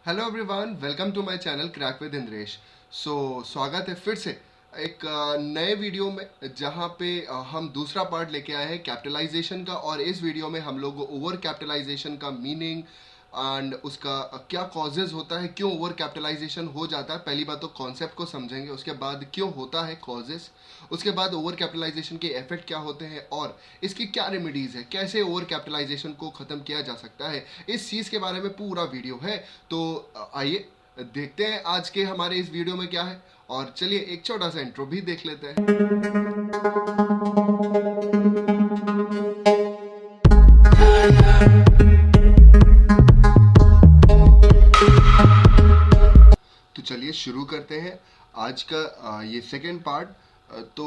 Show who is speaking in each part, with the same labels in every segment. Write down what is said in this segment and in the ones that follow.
Speaker 1: Hello everyone, welcome to my channel crack with Indresh. स्वागत है फिर से एक नए वीडियो में, जहां पे हम दूसरा पार्ट लेके आए हैं कैपिटलाइजेशन का। और इस वीडियो में हम लोग ओवर कैपिटलाइजेशन का मीनिंग एंड उसका क्या कॉजेज होता है, क्यों ओवर कैपिटलाइजेशन हो जाता है। पहली बात तो कॉन्सेप्ट को समझेंगे, उसके बाद क्यों होता है कॉजेज, उसके बाद ओवर कैपिटलाइजेशन के इफेक्ट क्या होते हैं और इसकी क्या रेमेडीज है, कैसे ओवर कैपिटलाइजेशन को खत्म किया जा सकता है। इस चीज के बारे में पूरा वीडियो है। तो आइए देखते हैं आज के हमारे इस वीडियो में क्या है। और चलिए एक छोटा सा इंट्रो भी देख लेते हैं। तो चलिए शुरू करते हैं आज का ये सेकेंड पार्ट। तो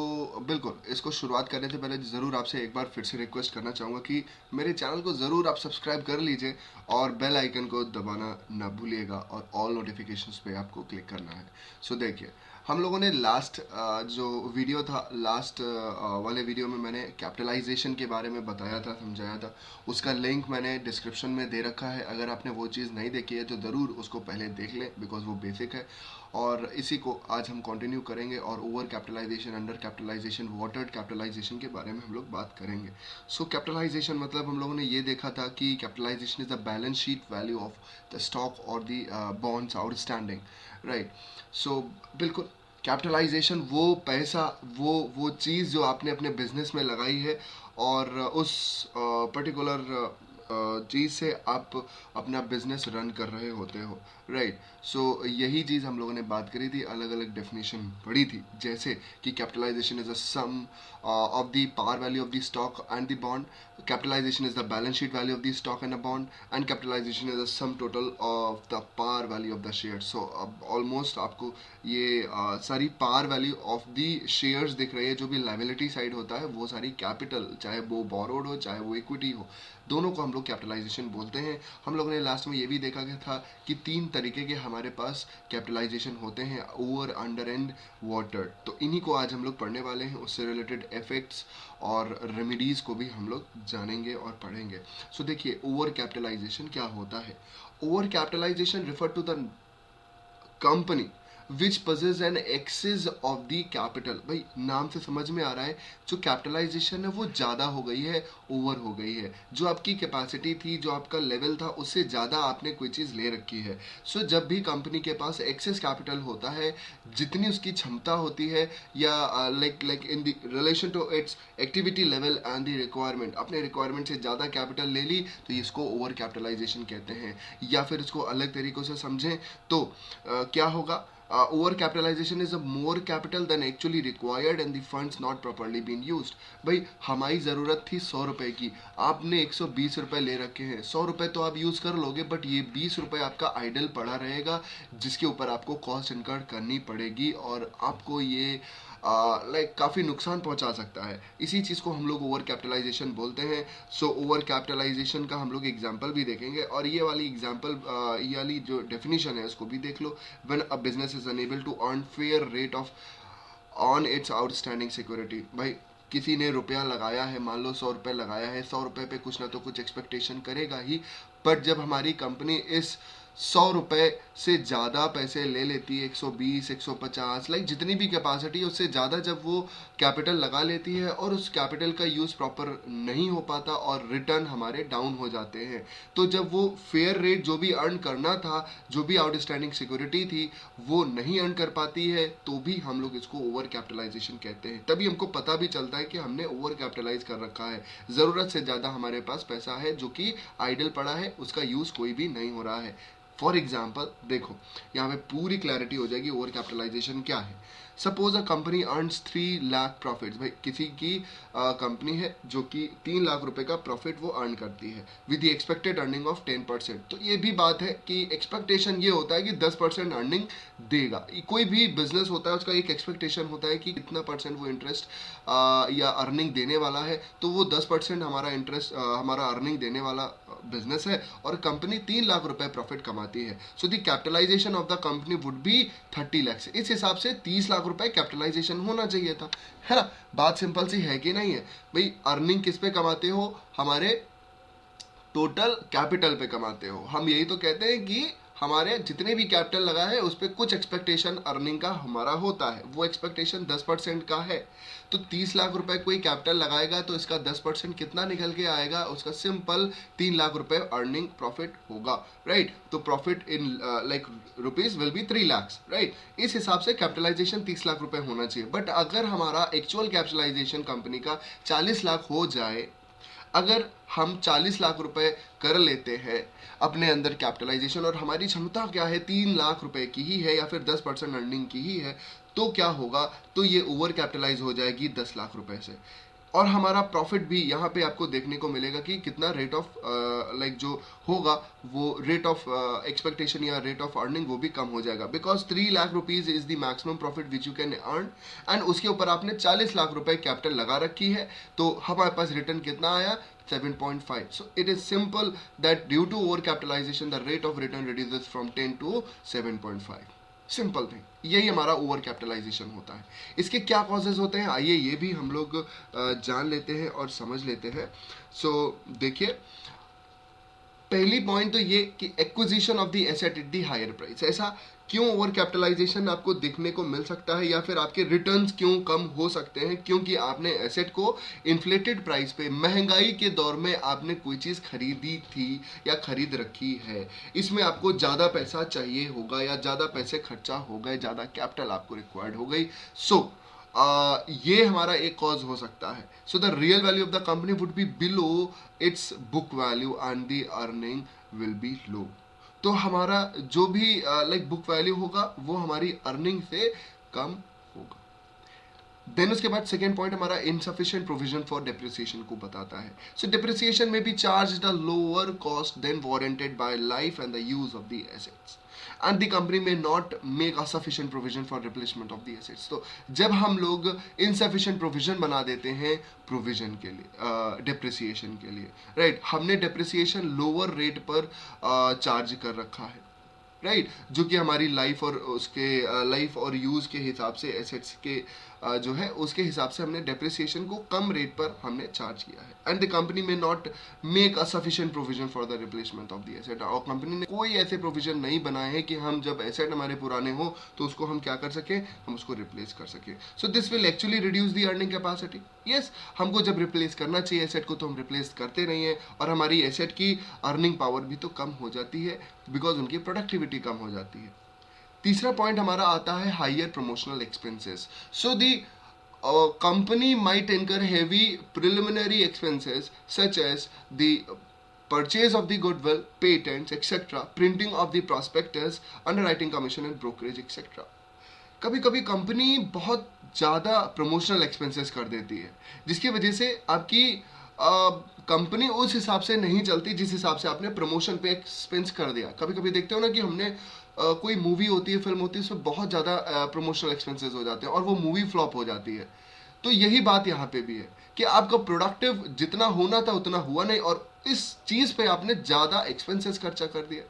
Speaker 1: बिल्कुल इसको शुरुआत करने से पहले ज़रूर आपसे एक बार फिर से रिक्वेस्ट करना चाहूँगा कि मेरे चैनल को ज़रूर आप सब्सक्राइब कर लीजिए और बेल आइकन को दबाना ना भूलिएगा और ऑल नोटिफिकेशंस पे आपको क्लिक करना है। देखिए, हम लोगों ने लास्ट जो वीडियो था, लास्ट वाले वीडियो में मैंने कैपिटलाइजेशन के बारे में बताया था, समझाया था। उसका लिंक मैंने डिस्क्रिप्शन में दे रखा है। अगर आपने वो चीज़ नहीं देखी है तो ज़रूर उसको पहले देख लें, बिकॉज वो बेसिक है। और इसी को आज हम कंटिन्यू करेंगे और over capitalisation, under capitalisation, water capitalisation के बारे में हम लोग बात करेंगे। कैपिटलाइजेशन मतलब हम लोगों ने ये देखा था कि capitalisation is the balance sheet value of the stock और द बॉन्ड्स आउटस्टैंडिंग, राइट। बिल्कुल कैपिटलाइजेशन वो पैसा, वो चीज़ जो आपने अपने बिजनेस में लगाई है और उस पर्टिकुलर चीज़ से आप अपना बिजनेस रन कर रहे होते हो, राइट। यही चीज़ हम लोगों ने बात करी थी, अलग अलग डेफिनेशन पढ़ी थी। जैसे कि capitalisation is a sum of the par value of the stock and the bond. Capitalization is the balance sheet value of the stock and a bond, and capitalization is the sum total of the par value of the shares. Almost आपको ये सारी par value of the shares दिख रही है। जो भी liability side होता है वो सारी capital, चाहे वो borrowed हो चाहे वो equity हो, दोनों को हम लोग कैपिटलाइजेशन बोलते हैं। हम लोगों ने लास्ट में ये भी देखा गया था कि तीन तरीके के हमारे पास कैपिटलाइजेशन होते हैं, ओवर, अंडर एंड वाटर। तो इन्हीं को आज हम लोग पढ़ने वाले हैं। उससे रिलेटेड इफेक्ट्स और रेमेडीज को भी हम लोग जानेंगे और पढ़ेंगे। देखिए, ओवर कैपिटलाइजेशन क्या होता है। Over capitalisation refer to the company which possess an excess of the capital. भाई नाम से समझ में आ रहा है, जो कैपिटलाइजेशन है वो ज़्यादा हो गई है, ओवर हो गई है। जो आपकी कैपेसिटी थी, जो आपका लेवल था, उससे ज़्यादा आपने कोई चीज़ ले रखी है। जब भी कंपनी के पास एक्सेस कैपिटल होता है, जितनी उसकी क्षमता होती है, या like in the relation to its activity level and the requirement, अपने रिक्वायरमेंट से ज़्यादा कैपिटल ले ली, तो इसको ओवर कैपिटलाइजेशन कहते हैं। या फिर इसको अलग तरीक़ों से समझें तो क्या होगा, over capitalisation is a more capital than actually required and the funds not properly been used. भाई हमारी ज़रूरत थी 100 रुपए की, आपने 120 रुपए ले रखे हैं। 100 रुपए तो आप यूज़ कर लोगे, बट ये 20 रुपए आपका आइडल पड़ा रहेगा, जिसके ऊपर आपको कॉस्ट इनकर्ड करनी पड़ेगी और आपको ये काफ़ी नुकसान पहुंचा सकता है। इसी चीज़ को हम लोग ओवर कैपिटलाइजेशन बोलते हैं। ओवर कैपिटलाइजेशन का हम लोग एग्जाम्पल भी देखेंगे, और ये वाली एग्जाम्पल, ये वाली जो डेफिनेशन है उसको भी देख लो। When a business is unable to earn fair rate of on its outstanding security. भाई किसी ने रुपया लगाया है, मान लो 100 रुपये लगाया है, 100 रुपये पे कुछ ना तो कुछ एक्सपेक्टेशन करेगा ही। बट जब हमारी कंपनी इस 100 रुपये से ज़्यादा पैसे ले लेती है, 120, 150, लाइक जितनी भी कैपेसिटी, उससे ज़्यादा जब वो कैपिटल लगा लेती है और उस कैपिटल का यूज़ प्रॉपर नहीं हो पाता और रिटर्न हमारे डाउन हो जाते हैं, तो जब वो फेयर रेट जो भी अर्न करना था, जो भी आउटस्टैंडिंग सिक्योरिटी थी, वो नहीं अर्न कर पाती है, तो भी हम लोग इसको ओवर कैपिटलाइजेशन कहते हैं। तभी हमको पता भी चलता है कि हमने ओवर कैपिटलाइज कर रखा है, ज़रूरत से ज़्यादा हमारे पास पैसा है जो कि आइडल पड़ा है, उसका यूज़ कोई भी नहीं हो रहा है। फॉर एग्जाम्पल देखो, यहाँ पे पूरी क्लैरिटी हो जाएगी ओवर कैपिटलाइजेशन क्या है। Suppose a company earns 3 lakh profit. भाई किसी की कंपनी है जो कि 3 लाख रुपए का प्रॉफिट वो अर्न करती है with the expected earning of 10%। तो ये भी बात है कि एक्सपेक्टेशन ये होता है कि 10% अर्निंग देगा। कोई भी बिजनेस होता है उसका एक एक्सपेक्टेशन होता है कि कितना परसेंट वो इंटरेस्ट या अर्निंग देने वाला है। तो वो 10% हमारा इंटरेस्ट, हमारा अर्निंग देने वाला बिजनेस है, और कंपनी 3 लाख रुपए प्रॉफिट कमाती है। The capitalisation of the company would be 30 lakh. इस हिसाब से 30 लाख रुपए कैपिटलाइजेशन होना चाहिए था, है ना। बात सिंपल सी है कि नहीं है। भाई अर्निंग किस पे कमाते हो, हमारे टोटल कैपिटल पे कमाते हो। हम यही तो कहते हैं कि हमारे जितने भी कैपिटल लगा है उस पर कुछ एक्सपेक्टेशन अर्निंग का हमारा होता है, वो एक्सपेक्टेशन 10% का है। तो 30 लाख रुपए कोई कैपिटल लगाएगा तो इसका 10% कितना निकल के आएगा, उसका सिंपल 3 लाख रुपए अर्निंग प्रॉफिट होगा, राइट। तो profit in like rupees will be 3 lakh, right. इस हिसाब से कैपिटलाइजेशन 30 लाख रुपए होना चाहिए। बट अगर हमारा एक्चुअल कैपिटलाइजेशन कंपनी का 40 लाख हो जाए, अगर हम 40 लाख रुपए कर लेते हैं अपने अंदर कैपिटलाइजेशन और हमारी क्षमता क्या है 3 लाख रुपए की ही है या फिर 10% अर्निंग की ही है, तो क्या होगा, तो ये ओवर कैपिटलाइज हो जाएगी 10 लाख रुपए से। और हमारा प्रॉफिट भी यहाँ पे आपको देखने को मिलेगा कि कितना रेट ऑफ लाइक जो होगा वो रेट ऑफ एक्सपेक्टेशन या रेट ऑफ अर्निंग वो भी कम हो जाएगा, because 3 lakh rupees is the maximum profit which you can earn and उसके ऊपर आपने 40 लाख रुपए कैपिटल लगा रखी है, तो हमारे पास रिटर्न कितना आया 7.5. So it is simple that due to over capitalization the rate of return reduces from 10 to 7.5. Simple thing, यही हमारा ओवर कैपिटलाइजेशन होता है। इसके क्या कॉजेज होते हैं, आइए ये भी हम लोग जान लेते हैं और समझ लेते हैं। सो देखिए, पहली पॉइंट तो ये कि acquisition of the asset at the higher price. ऐसा क्यों ओवर कैपिटलाइजेशन आपको देखने को मिल सकता है या फिर आपके रिटर्न्स क्यों कम हो सकते हैं, क्योंकि आपने एसेट को इन्फ्लेटेड प्राइस पे, महंगाई के दौर में आपने कोई चीज़ खरीदी थी या खरीद रखी है, इसमें आपको ज़्यादा पैसा चाहिए होगा या ज़्यादा पैसे खर्चा हो गए, ज़्यादा कैपिटल आपको रिक्वायर्ड हो गई। ये हमारा एक कॉज हो सकता है। So the real value of the company would be below its book value and the earning will be low. तो हमारा जो भी लाइक बुक वैल्यू होगा वो हमारी अर्निंग से कम होगा। देन उसके बाद सेकेंड पॉइंट हमारा इनसफिशिएंट प्रोविजन फॉर डेप्रिसिएशन को बताता है। So depreciation may be charge the lower cost than warranted by life and the use of the assets and the company may not make a sufficient provision for replacement of the assets. तो जब हम लोग insufficient provision बना देते हैं provision के लिए, depreciation के लिए, राइट, हमने डेप्रिसिएशन लोअर रेट पर चार्ज कर रखा है, राइट, जो कि हमारी लाइफ और उसके लाइफ और यूज़ के हिसाब से एसेट्स के जो है उसके हिसाब से हमने डेप्रिसिएशन को कम रेट पर हमने चार्ज किया है। And the company may not make a sufficient provision for the replacement of the asset. और कंपनी ने कोई ऐसे प्रोविजन नहीं बनाए हैं कि हम जब एसेट हमारे पुराने हो तो उसको हम क्या कर सके, हम उसको रिप्लेस कर सके। So this will actually reduce the earning capacity. Yes, हमको जब रिप्लेस करना चाहिए एसेट को तो हम रिप्लेस करते नहीं है और हमारी एसेट की अर्निंग पावर भी तो कम हो जाती है बिकॉज उनकी प्रोडक्टिविटी कम हो जाती है। तीसरा पॉइंट हमारा आता है higher promotional expenses. So the company might incur heavy preliminary expenses such as the purchase of the goodwill, patents, etc., printing of the prospectus, underwriting commission and brokerage, etc. कभी कभी company बहुत ज़्यादा promotional expenses कर देती है जिसकी वजह से आपकी कंपनी उस हिसाब से नहीं चलती जिस हिसाब से आपने प्रमोशन पे एक्सपेंस कर दिया। कभी कभी देखते हो ना कि हमने कोई मूवी होती है, फिल्म होती है, उसमें बहुत ज़्यादा प्रमोशनल एक्सपेंसेस हो जाते हैं और वो मूवी फ्लॉप हो जाती है। तो यही बात यहाँ पे भी है कि आपका प्रोडक्टिव जितना होना था उतना हुआ नहीं और इस चीज़ पे आपने ज़्यादा एक्सपेंसेस खर्चा कर दिया,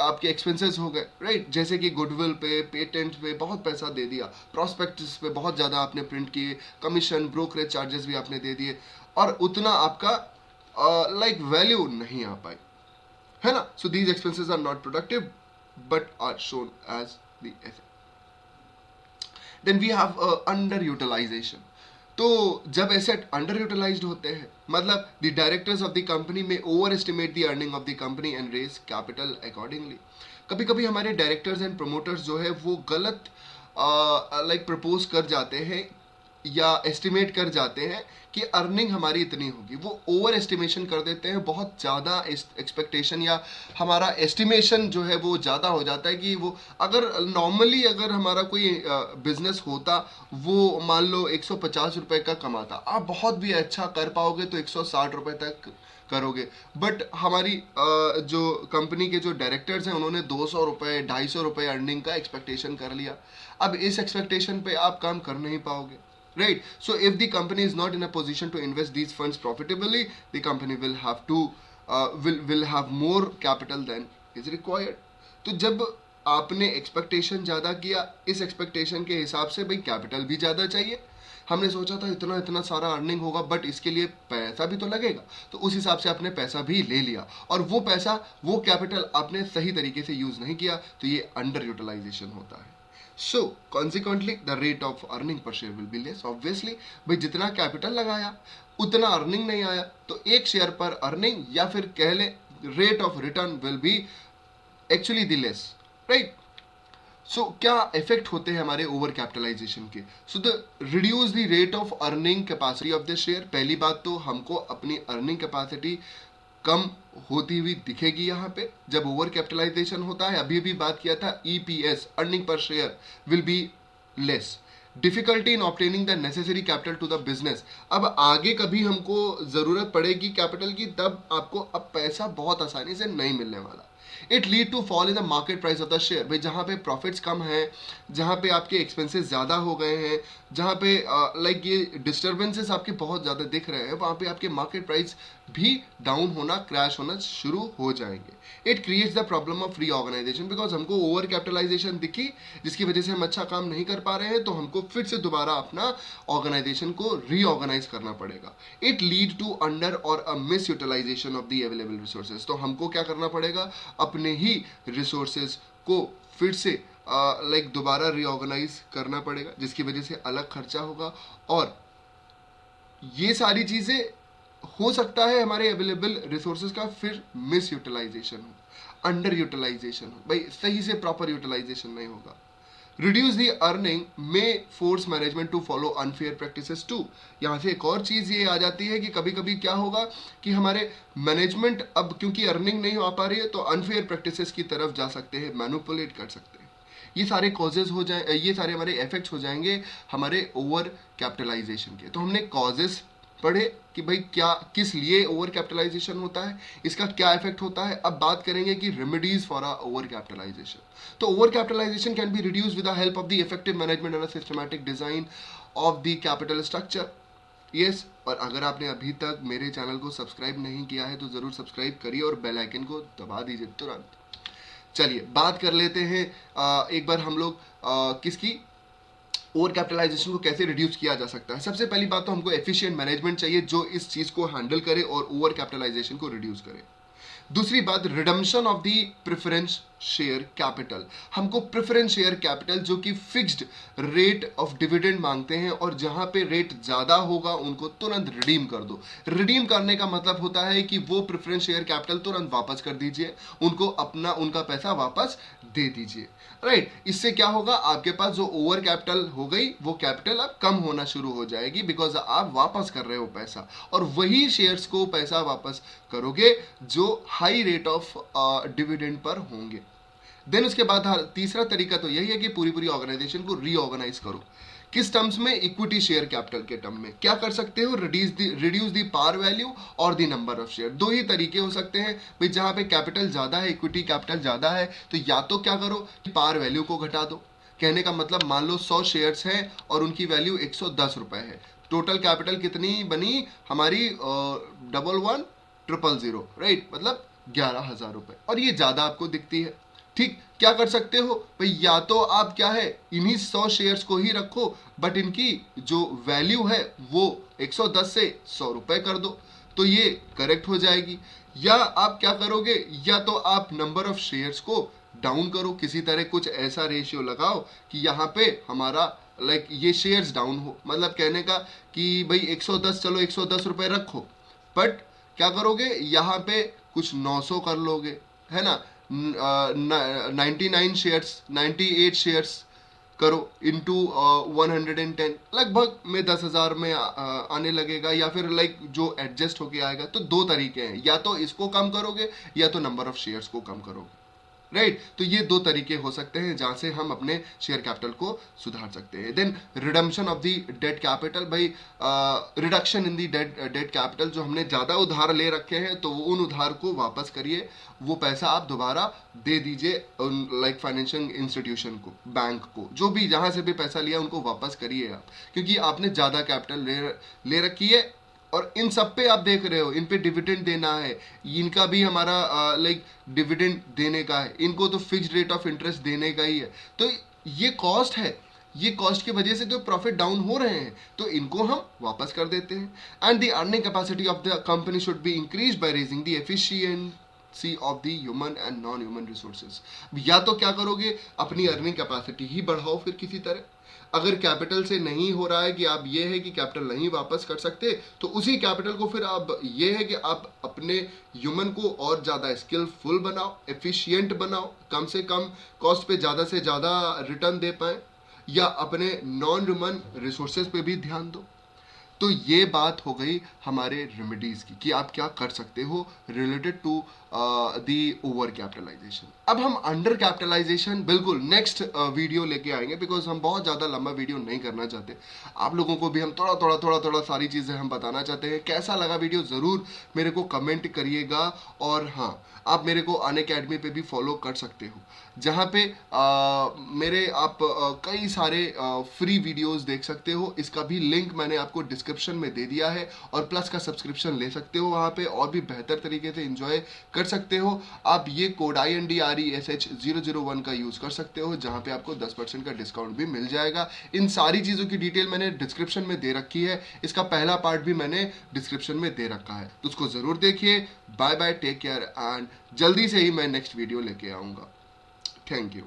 Speaker 1: आपके एक्सपेंसेस हो गए, राइट। जैसे कि गुडविल पे, पेटेंट पे बहुत पैसा दे दिया, प्रॉस्पेक्टस पे बहुत ज़्यादा आपने प्रिंट किए, कमीशन, ब्रोकरेज चार्जेस भी आपने दे दिए और उतना आपका लाइक वैल्यू नहीं आ पाई, है ना। So these expenses are not productive but are shown as the asset. Then we have underutilisation. तो जब एसेट अंडर यूटिलाइज्ड होते हैं मतलब the directors of the company may overestimate the earning of the company and raise capital accordingly. कभी कभी हमारे directors and promoters जो है वो गलत लाइक प्रपोज कर जाते हैं या एस्टिमेट कर जाते हैं कि अर्निंग हमारी इतनी होगी, वो ओवर एस्टिमेशन कर देते हैं, बहुत ज़्यादा एक्सपेक्टेशन या हमारा एस्टिमेशन जो है वो ज़्यादा हो जाता है कि वो अगर नॉर्मली अगर हमारा कोई बिजनेस होता वो मान लो 150 रुपये का कमाता, आप बहुत भी अच्छा कर पाओगे तो 160 रुपये तक करोगे, बट हमारी जो कंपनी के जो डायरेक्टर्स हैं उन्होंने 200 रुपये 250 रुपये अर्निंग का एक्सपेक्टेशन कर लिया। अब इस एक्सपेक्टेशन पे आप काम कर नहीं पाओगे, right? So if the company is not in a position to invest these funds profitably, the company will have to will have more capital than is required. तो जब आपने एक्सपेक्टेशन ज़्यादा किया, इस एक्सपेक्टेशन के हिसाब से भाई कैपिटल भी ज़्यादा चाहिए, हमने सोचा था इतना इतना सारा अर्निंग होगा, बट इसके लिए पैसा भी तो लगेगा, तो उस हिसाब से आपने पैसा भी ले लिया और वो पैसा, वो कैपिटल आपने सही तरीके से यूज नहीं किया, तो ये अंडर यूटिलाइजेशन होता है. So consequently the rate of earning per share will be less. Obviously भाई जितना कैपिटल लगाया उतना अर्निंग नहीं आया, तो एक शेयर पर अर्निंग या फिर कह ले rate of return will be actually the less, right. So क्या इफेक्ट होते हैं हमारे ओवर कैपिटलाइजेशन के? So the reduce the rate of earning capacity of the share. पहली बात तो हमको अपनी अर्निंग कैपेसिटी कम होती हुई दिखेगी यहाँ पे जब ओवर कैपिटलाइजेशन होता है. अभी भी बात किया था EPS, earning per share will be less. Difficulty in obtaining the necessary capital to the business. अब आगे कभी हमको जरूरत पड़ेगी कैपिटल की, तब आपको अब पैसा बहुत आसानी से नहीं मिलने वाला. It lead to fall in the market price of the share. भाई जहाँ पे प्रॉफिट्स कम है, जहाँ पे आपके एक्सपेंसेस ज़्यादा हो गए हैं, जहाँ पे लाइक ये डिस्टर्बेंसेस आपके बहुत ज़्यादा दिख रहे हैं, वहाँ पे आपके मार्केट प्राइस भी डाउन होना, क्रैश होना शुरू हो जाएंगे. It creates the problem of reorganisation, because हमको ओवर कैपिटलाइजेशन दिखी जिसकी वजह से हम अच्छा काम नहीं कर पा रहे हैं, तो हमको फिर से दोबारा अपना ऑर्गेनाइजेशन को रीऑर्गेनाइज करना पड़ेगा. इट लीड टू अंडर और a misutilisation of the available resources. तो हमको क्या करना पड़ेगा, अपने ही रिसोर्सेज को फिर से लाइक दोबारा रीऑर्गेनाइज करना पड़ेगा, जिसकी वजह से अलग खर्चा होगा. और ये सारी चीजें हो सकता है हमारे अवेलेबल रिसोर्सेज का फिर मिस यूटिलाइजेशन हो, अंडर यूटिलाइजेशन हो, भाई सही से प्रॉपर यूटिलाइजेशन नहीं होगा. रिड्यूस दी अर्निंग में force management to follow unfair practices too. यहाँ से एक और चीज ये आ जाती है कि कभी कभी क्या होगा कि हमारे मैनेजमेंट अब क्योंकि अर्निंग नहीं हो पा रही है, तो अनफेयर प्रैक्टिसेस की तरफ जा सकते हैं, मैनिपुलेट कर सकते हैं. ये सारे कॉजेज हो जाए, ये सारे हमारे इफेक्ट्स हो जाएंगे हमारे ओवर कैपिटलाइजेशन के. तो हमने कॉजेज पढ़े कि भाई क्या किस लिए ओवर कैपिटलाइजेशन होता है, इसका क्या इफेक्ट होता है. अब बात करेंगे कि remedies for a overcapitalisation. तो overcapitalisation can be reduce with the help of the effective management and systematic design of the capital structure. Yes, और अगर आपने अभी तक मेरे चैनल को सब्सक्राइब नहीं किया है तो जरूर सब्सक्राइब करिए और बेल आइकन को दबा दीजिए तुरंत. चलिए बात कर लेते हैं एक बार हम लोग किसकी ओवर कैपिटलाइजेशन को कैसे रिड्यूस किया जा सकता है. सबसे पहली बात तो हमको एफिशिएंट मैनेजमेंट चाहिए जो इस चीज को हैंडल करे और ओवर कैपिटलाइजेशन को रिड्यूस करे. दूसरी बात, redemption of the preference share capital. हमको प्रेफरेंस शेयर कैपिटल जो कि फिक्स्ड रेट ऑफ डिविडेंड मांगते हैं और जहां पे रेट ज्यादा होगा उनको तुरंत रिडीम कर दो. रिडीम करने का मतलब होता है कि वो प्रेफरेंस शेयर कैपिटल तुरंत वापस कर दीजिए, उनको अपना उनका पैसा वापस दे दीजिए, राइट. इससे क्या होगा, आपके पास जो ओवर कैपिटल हो गई वो कैपिटल अब कम होना शुरू हो जाएगी, बिकॉज आप वापस कर रहे हो पैसा और वही शेयर्स को पैसा वापस करोगे जो high rate of dividend per होंगे. देन उसके बाद तीसरा तरीका तो यही है कि पूरी पूरी ऑर्गेनाइजेशन को रीऑर्गेनाइज करो. किस टर्म्स में? इक्विटी शेयर कैपिटल के टर्म में. क्या कर सकते हो? रिड्यूस द पार वैल्यू और द नंबर ऑफ शेयर. दो ही तरीके हो सकते हैं भाई. जहां पे कैपिटल ज्यादा है, इक्विटी कैपिटल ज्यादा है, तो या तो क्या करो कि पार वैल्यू को घटा दो. कहने का मतलब मान लो 100 शेयर्स हैं और उनकी वैल्यू 110 रुपए है. टोटल कैपिटल कितनी बनी हमारी? 11,100,000, राइट, मतलब 11,000 रुपए. और ये ज्यादा आपको दिखती है. ठीक, क्या कर सकते हो भाई? या तो आप क्या है इन्हीं 100 शेयर्स को ही रखो, बट इनकी जो वैल्यू है वो 110 से 100 रुपए कर दो, तो ये करेक्ट हो जाएगी. या आप क्या करोगे, या तो आप नंबर ऑफ शेयर्स को डाउन करो, किसी तरह कुछ ऐसा रेशियो लगाओ कि यहाँ पे हमारा लाइक ये शेयर्स डाउन हो. मतलब कहने का कि भाई 110, चलो 110 रुपए रखो, बट क्या करोगे यहाँ पे कुछ 900 कर लोगे, है ना. 99 शेयर्स, 98 शेयर्स करो इनटू 110, लगभग में 10,000 में आने लगेगा, या फिर लाइक जो एडजस्ट होके आएगा. तो दो तरीके हैं, या तो इसको कम करोगे या तो नंबर ऑफ शेयर्स को कम करोगे, राइट. तो ये दो तरीके हो सकते हैं जहां से हम अपने शेयर कैपिटल को सुधार सकते हैं. Then redemption of the debt capital. भाई reduction in the debt capital. जो हमने ज्यादा उधार ले रखे हैं तो उन उधार को वापस करिए, वो पैसा आप दोबारा दे दीजिए लाइक फाइनेंशियल इंस्टीट्यूशन को, बैंक को, जो भी जहां से भी पैसा लिया उनको वापस करिए आप, क्योंकि आपने ज्यादा कैपिटल ले रखी है. और इन सब पे आप देख रहे हो, इन पे डिविडेंड देना है, इनका भी हमारा लाइक डिविडेंड देने का है, इनको तो फिक्स्ड रेट ऑफ इंटरेस्ट देने का ही है. तो ये कॉस्ट है, ये कॉस्ट की वजह से तो प्रॉफिट डाउन हो रहे हैं, तो इनको हम वापस कर देते हैं। And the earning capacity of the company should be increase by raising the efficiency of the human and non human resources. या तो क्या करोगे, अपनी अर्निंग कैपेसिटी ही बढ़ाओ फिर किसी तरह। अगर कैपिटल से नहीं हो रहा है कि आप ये है कि कैपिटल नहीं वापस कर सकते, तो उसी कैपिटल को फिर आप ये है कि आप अपने ह्यूमन को और ज़्यादा स्किलफुल बनाओ, एफिशिएंट बनाओ, कम से कम कॉस्ट पे ज़्यादा से ज़्यादा रिटर्न दे पाए, या अपने नॉन ह्यूमन रिसोर्सेज पे भी ध्यान दो। तो ये बात हो गई हमारे रेमेडीज की कि आप क्या कर सकते हो related to the over capitalisation. अब हम अंडर कैपिटलाइजेशन बिल्कुल नेक्स्ट वीडियो लेके आएंगे, बिकॉज हम बहुत ज़्यादा लंबा वीडियो नहीं करना चाहते। आप लोगों को भी हम थोड़ा सारी चीज़ें हम बताना चाहते हैं। कैसा लगा वीडियो ज़रूर मेरे को कमेंट करिएगा। और हाँ, आप मेरे को अनअकैडमी पे भी फॉलो कर सकते हो, जहाँ पे मेरे आप कई सारे फ्री वीडियोस देख सकते हो। इसका भी लिंक मैंने आपको डिस्क्रिप्शन में दे दिया है, और प्लस का सब्सक्रिप्शन ले सकते हो वहाँ पे, और भी बेहतर तरीके से एंजॉय कर सकते हो। आप ये कोड INDRESH001 का यूज़ कर सकते हो, जहाँ पे आपको 10% का डिस्काउंट भी मिल जाएगा। इन सारी चीज़ों की डिटेल मैंने डिस्क्रिप्शन में दे रखी है, इसका पहला पार्ट भी मैंने डिस्क्रिप्शन में दे रखा है, तो उसको ज़रूर देखिए। Bye bye, take care, and जल्दी से ही मैं नेक्स्ट वीडियो लेके आऊँगा। Thank you.